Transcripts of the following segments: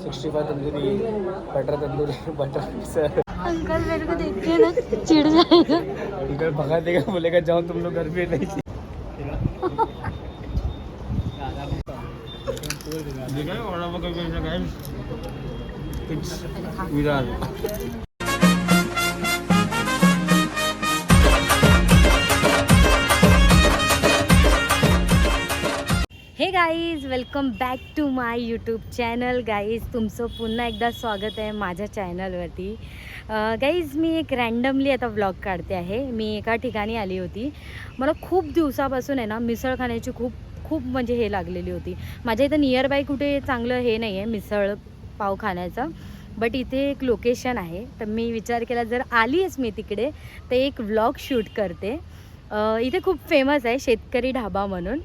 65 tandoori, butter tandoori, butter sir. Uncle मेरे को देख के ना चिढ़ जाएगा। अंकल भगा देगा, बोलेगा जाओ तुम लोग घर पे नहीं। Hey guys, welcome back to my YouTube channel. Guys तुमचं पुन्हा एकदा स्वागत आहे माझ्या चॅनलवरती. गाईज मी एक रँडमली आता व्लॉग काढते आहे. मी एका ठिकाणी आली होती. मला खूप दिवसापासून आहे ना मिसळ खाण्याची खूप म्हणजे हे लागलेली होती. माझ्या इथं नियर बाय कुठे चांगलं हे नाही आहे मिसळ पाव खाण्याचं, बट इथे एक लोकेशन आहे. तर मी विचार केला जर आली आहेस मी तिकडे तर एक व्लॉग शूट करते. इथे खूप फेमस आहे शेतकरी ढाबा म्हणून.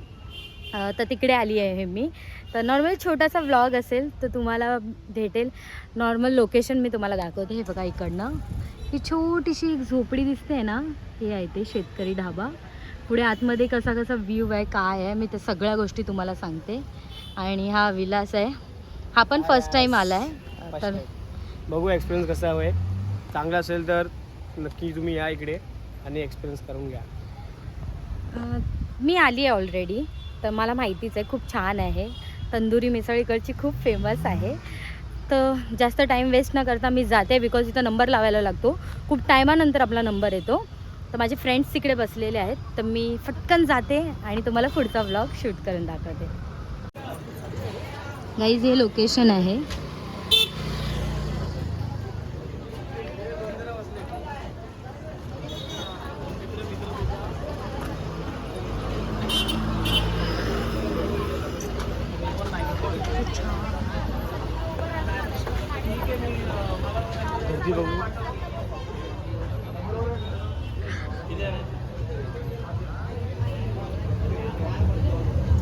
तर तिकडे आली आहे मी. तर नॉर्मल छोटासा व्लॉग असेल तर तुम्हाला भेटेल. नॉर्मल लोकेशन मी तुम्हाला दाखवते. हे बघा इकडनं ही छोटीशी एक झोपडी दिसते ना, हे आहे ते शेतकरी ढाबा. पुढे आतमध्ये कसा व्ह्यू आहे काय आहे मी ते सगळ्या गोष्टी तुम्हाला सांगते. आणि हा विलास आहे, हा पण फर्स्ट टाईम आला आहे. तर बघू एक्सपिरियन्स कसा आहे. चांगला असेल तर नक्की तुम्ही या इकडे आणि एक्सपिरियन्स करून घ्या. मी आली आहे ऑलरेडी, तर मला माहितीच आहे खूप छान आहे. तंदुरी मिसळ इकडची खूप फेमस आहे. तर जास्त टाईम वेस्ट न करता मी जाते, बिकॉज इथं नंबर लावायला लागतो. खूप टायमानंतर आपला नंबर येतो. तर माझे फ्रेंड्स तिकडे बसलेले आहेत, तर मी फटकन जाते आणि तुम्हाला पुढचा व्लॉग शूट करून दाखवते. गाईज हे लोकेशन आहे.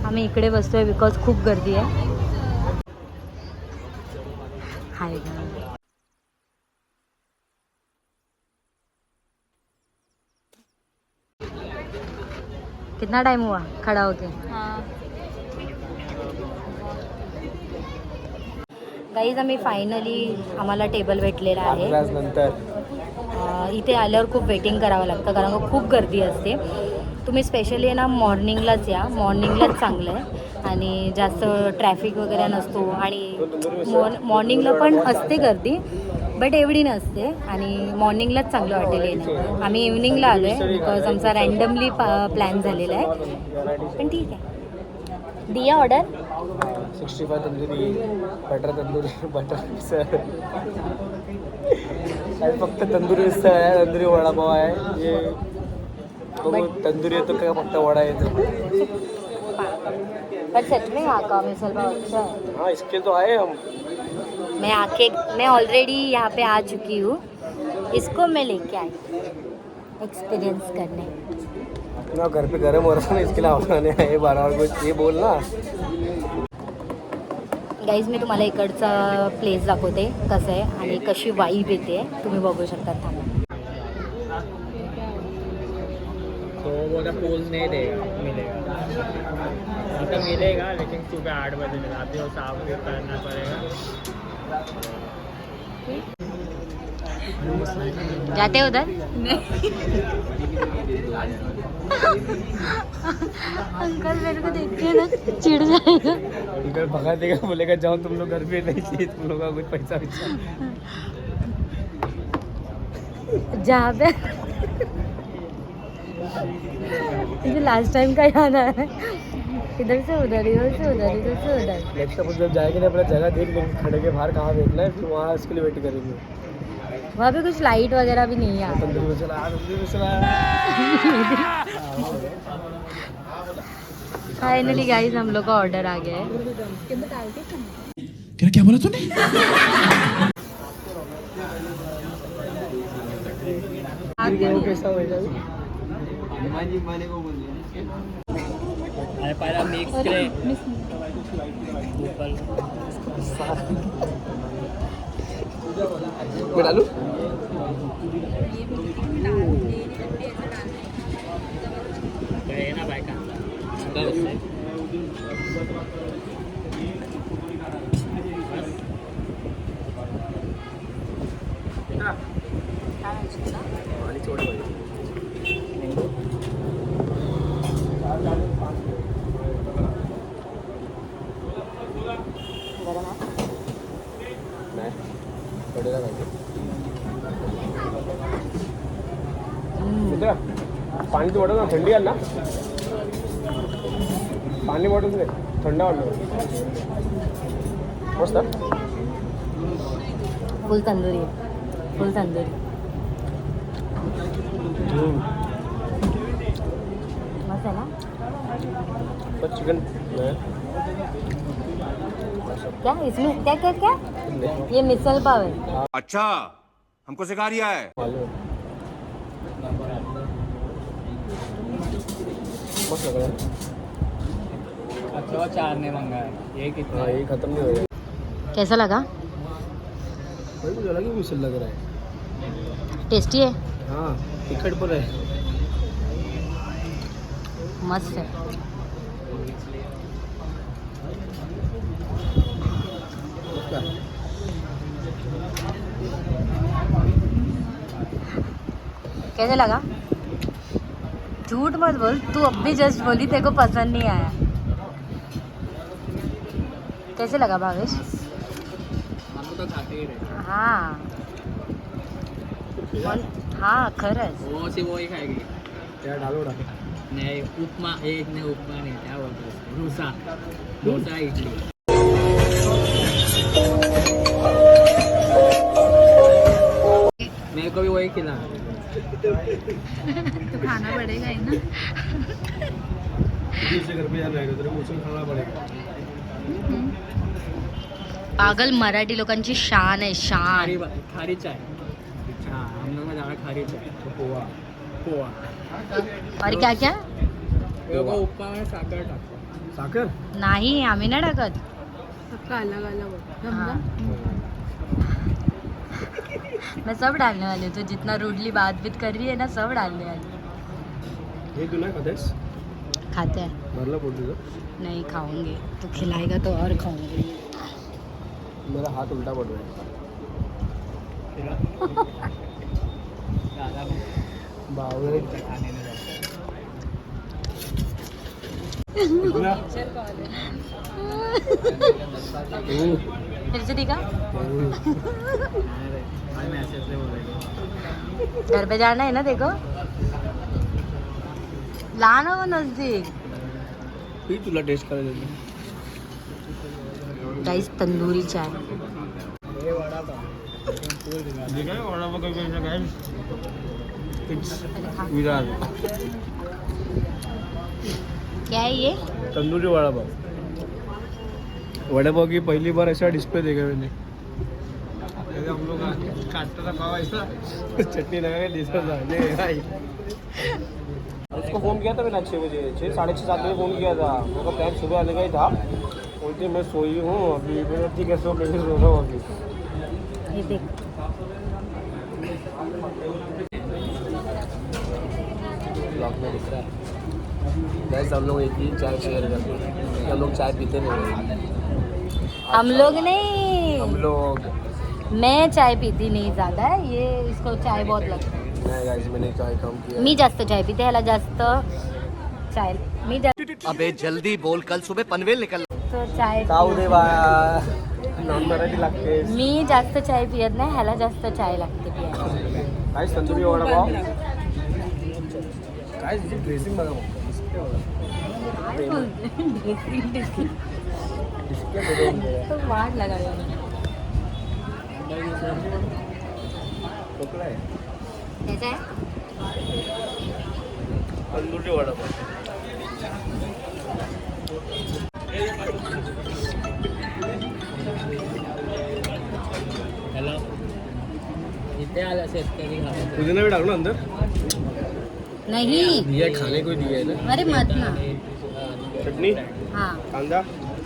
आम्ही इकडे बसतोय बिकॉज खूप गर्दी आहे. हाय कितना टाइम हुआ खड़ा होके? गाईज आम्ही फायनली आम्हाला टेबल भेटलेला आहे. नंतर इथे आल्यावर खूप वेटिंग करावं लागतं कारण का खूप गर्दी असते. तुम्ही स्पेशली ना मॉर्निंगलाच या, मॉर्निंगलाच चांगलं आहे आणि जास्त ट्रॅफिक वगैरे नसतो. आणि मॉर्निंगला पण असते गर्दी बट एवढी नसते आणि मॉर्निंगलाच चांगलं वाटेल येणं. आम्ही इव्हनिंगला आलो आहे बिकॉज आमचा रँडमली प्लॅन झालेला आहे. पण ठीक आहे. दिया order 65 tandoori, butter tandoori, butter sir. आणि फक्त तंदुरी मिसळ आहे, तंदुरी वडापाव आहे. ये बघू तंदुरी येतो का फक्त वडा येतो. पर सच में यहाँ का मिसल पाव अच्छा है. हाँ इसके तो आए हम. मैं ऑलरेडी यहाँ पे आ चुकी हूँ. इसको मैं लेके आई एक्सपीरियंस करने. ना घर पे गरम हो रहा है, इसके लिए आने आए 12 कुछ ये बोल ना. गाईज मी तुम्हाला इकडचा प्लेस दाखवते कसं आहे आणि कशी वाईब येते. तुम्ही बघू शकता. तो बोला पोज नहीं देगा, मिलेगा मतलब मिलेगा लेकिन सुबह 8 बजे मिला. अभी वो साफ भी करना पड़ेगा. जाते उधर अंकल मेरे को देख के ना चिढ़ जाएगा. अंकल भगा देगा, बोलेगा जाओ तुम लोग घर पे नहीं चाहिए तुम लोग का कुछ पैसा वैसा. जहाँ पे मुझे लास्ट टाइम का याद आया है. इधर से उधर, इधर से उधर, इधर से उधर. नेक्स्ट टाइम जब जाएंगे ना अपना जगह देख लेंगे खड़े के बाहर कहाँ बैठना है, फिर वहाँ उसके लिए वेट करेंगे. वहाँ पे कुछ लाइट वगैरह भी नहीं है. तंदूरी मसाला, तंदूरी मसाला. फाइनली गाइस हम लोग का ऑर्डर आ गया है. क्या बोला तूने? कैसा होगा पहला मिक्स करे मैं डालू. ना बायका आणि थोडं गरम आहे? नाही पडेला पाहिजे. मित्रा पाणी वाटत ना, थंडी आली ना, पाणी वाटत नाही, थंड वाटलं मस्त. फुल तंदुरी आहे, फुल तंदुरी. मस्त आहे ना? पण चिकन क्या इसमें क्या क्या क्या? ये मिसल पाव है. अच्छा हमको सिखा रिया है. मस्त लग रहा है. अच्छा 4 ने मंगाया, ये कितना? हाँ, ये खत्म नहीं हो गया. कैसा लगा? भाई मुझे अलग ही मिसल लग रहा है. टेस्टी है, हाँ टिकट पर है. मस्त है. कैसे लगा? झूठ मत बोल, तू अब भी जस्ट बोली तेरे को पसंद नहीं आया. कैसे लगा भावेश? हम तो खाते ही रहे. हाँ हाँ खरंच. वो सी वो ही खाएगी. क्या डालो ना. नहीं उपमा, एक ने उपमा नहीं, क्या बोलते हैं, डोसा. डोसा इडली. मेरे को भी वही खिला. तो खाना पड़ेगा ही ना. से घर पे जाना है तेरे को उसे खाना पड़ेगा. पागल मराठी लोकांची शान आहे, शान. खारी चाय. हाँ हम लोग में ज़्यादा खारी चाय. पोहा. पोहा. और क्या क्या? वो उपमा में साखर टाकतो. साखर. नाही आम्ही नाही टाकत. सबका अलग अलग हाँ. मैं सब डालने वाली हूँ. तो जितना रूडली बात बीत कर रही है ना, सब डालने वाली. हे तू नाही खातेस? खाते हैं. भरलं पोट तुझं. नहीं खाऊंगी, तो खिलाएगा तो और खाऊंगी. मेरा हाथ उल्टा पड़ रहा है. बावळे खाने में जाता है. फिर से दिखा. मैं ऐसे ऐसे बोल रही. घर पे जाना है ना देखो. लाना वो नजदीक. ही तुला टेस्ट करायला देते. गाइस तंदूरी चाय. ये वड़ा पाव. काय वडापाव काय काय इट्स विरार. क्या है ये? तंदूरी वडापाव. वडापाव की पहली बार ऐसा डिस्प्ले देखा मैंने. हम लोग काटता था पाव ऐसा चटनी लगा के डिस्प्ले भाई. उसको फ़ोन किया था मैंने 6 बजे, 6 साढ़े 6 7 बजे फ़ोन किया था. मेरा प्लान सुबह आने का ही था. बोलते मैं सोई हूँ अभी. मैंने ठीक है सो मैं भी सो रहा हूँ अभी. ये देख. ब्लॉग में दिख रहा है. गैस हम लोग एक ही चाय शेयर करते हैं. हम लोग चाय पीते नहीं. हम लोग नहीं, हम लोग मैं चाय पीती नहीं ज़्यादा. ये इसको चाय बहुत लगता है. नाही गाइस मैंने चाय कम किया. मी जास्त चाय पीते, ह्याला जास्त चाय. मी जास्त अबे जल्दी बोल, कल सुबह पनवेल निकल. चाय जाऊ दे बा. नॉन मराठी लागते. मी जास्त चाय पियत नाही, ह्याला जास्त चाय लागते पियायला. काय तंदुरी वडापाव. काय ड्रेसिंग बघा मग. तो वाट लगा. खोकला आहे. कैसा है? तंदुरी वडापाव. हॅलो. इथे आला शेतकरी खावा. पुदीना भी डालो ना अंदर. नहीं. दिया है, खाने को दिया है ना. अरे मत ना. चटनी. हाँ कांदा.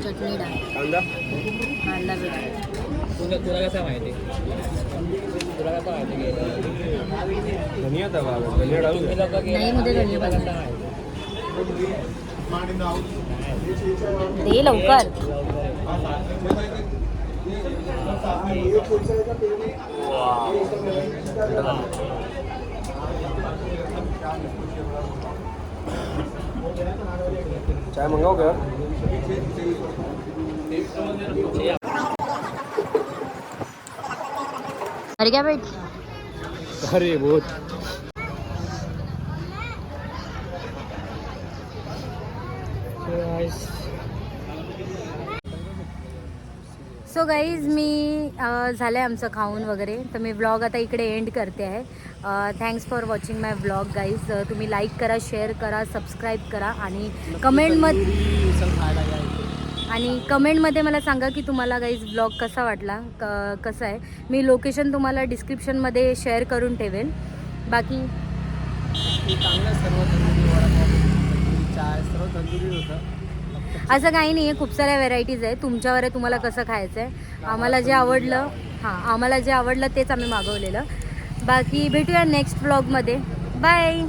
चटणी डाल. कांदा. कांदा भी डाल. तुला कसं माहिती? तुला कसं माहिती की धनिया था बाबा. धनिया डालू तुम्ही दे. लोक नाही मध्ये धनिया कसं पाहिजे. माहिती? दे लवकर. चाय मंगाओ क्या? अरे क्या बैठ अरे बहुत सो गाईज मी झालं आहे आमचं खाऊन वगैरे, तर मी व्लॉग आता इकडे एंड करते आहे. Thanks for watching my vlog guys. तुम्ही लाईक करा, शेअर करा, सबस्क्राईब करा आणि कमेंटमध्ये मला सांगा की तुम्हाला गाईज व्लॉग कसा वाटला, कसं आहे. मी लोकेशन तुम्हाला डिस्क्रिप्शनमध्ये शेअर करून ठेवेन. बाकी चांगलं सर्व तंदुरी वडापाव चाय सर्व तंदुरी होतं. असं काही नाही आहे, खूप साऱ्या व्हेरायटीज आहे. तुमच्यावर आहे तुम्हाला कसं खायचं आहे. आम्हाला जे आवडलं तेच आम्ही मागवलेलं. बाकी भेटूया नेक्स्ट व्लॉगमध्ये. बाय.